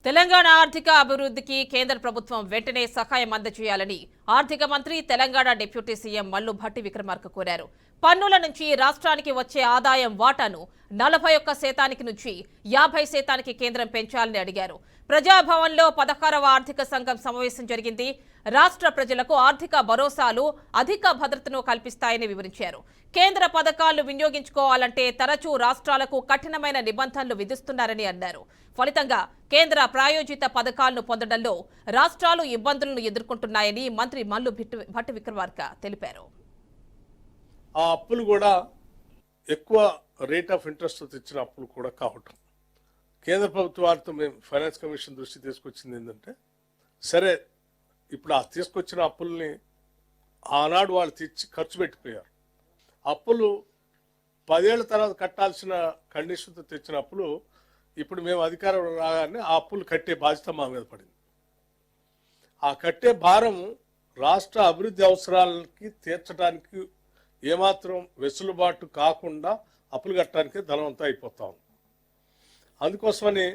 తెలంగాణ ఆర్థిక అభివృద్ధికి కేంద్ర ప్రభుత్వం వెంటనే సహాయం అందజేయాలని ఆర్థిక మంత్రి తెలంగాణ డిప్యూటీ సీఎం మల్లు భట్టి విక్రమార్క కోరారు. పన్నుల నుంచి రాష్ట్రానికి వచ్చే ఆదాయం వాటాను 41% నుంచి 50% కేంద్రం పెంచాలని అడిగారు. ప్రజాభవన్లో 16వ ఆర్థిక సంఘం సమావేశం జరిగింది. రాష్ట్ర ప్రజలకు ఆర్థిక భరోసాలు అధిక భద్రతను కల్పిస్తాయని వివరించారు. కేంద్ర పథకాలను వినియోగించుకోవాలంటే తరచూ రాష్ట్రాలకు కఠినమైన నిబంధనలు విధిస్తున్నారని అన్నారు. ఫలితంగా కేంద్ర ప్రాయోజిత పథకాలను పొందడంలో రాష్ట్రాలు ఇబ్బందులను ఎదుర్కొంటున్నాయని మంత్రి మల్లు భట్టి విక్రమార్క తెలిపారు. ఆ అప్పులు కూడా ఎక్కువ రేట్ ఆఫ్ ఇంట్రెస్ట్ తెచ్చిన అప్పులు కూడా కావటం. కేంద్ర ప్రభుత్వ వారితో మేము ఫైనాన్స్ కమిషన్ దృష్టి తీసుకొచ్చింది ఏంటంటే, సరే ఇప్పుడు ఆ తీసుకొచ్చిన అప్పుల్ని ఆనాడు వాళ్ళు తెచ్చి ఖర్చు పెట్టిపోయారు. అప్పులు 10 ఏళ్ల తర్వాత కట్టాల్సిన కండిషన్తో తెచ్చిన అప్పులు ఇప్పుడు మేము అధికారం రాగానే ఆ అప్పులు కట్టే బాధ్యత మా మీద పడింది. ఆ కట్టే భారం రాష్ట్ర అభివృద్ధి అవసరాలకి తీర్చడానికి ఏమాత్రం వెసులుబాటు కాకుండా అప్పులు కట్టడానికి ధనవంతం అయిపోతాం. అందుకోసమని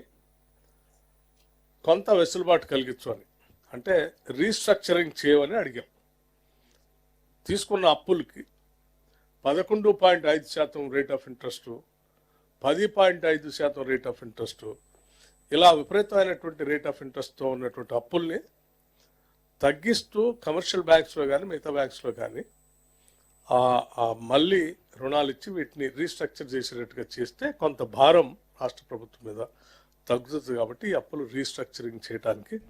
కొంత వెసులుబాటు కలిగించమని, అంటే రీస్ట్రక్చరింగ్ చేయమని అడిగాం. తీసుకున్న అప్పులకి 11.5% rate of interest, 10.5% rate of interest, ఇలా విపరీతమైనటువంటి రీట్ ఆఫ్ ఇంట్రెస్ట్తో ఉన్నటువంటి అప్పుల్ని తగ్గిస్తూ కమర్షియల్ బ్యాంక్స్లో కానీ మిగతా బ్యాంక్స్లో కానీ మళ్ళీ రుణాలు ఇచ్చి వీటిని రీస్ట్రక్చర్ చేసేటట్టుగా చేస్తే కొంత భారం రాష్ట్ర ప్రభుత్వం మీద తగ్గుతుంది. కాబట్టి ఈ అప్పులు రీస్ట్రక్చరింగ్ చేయడానికి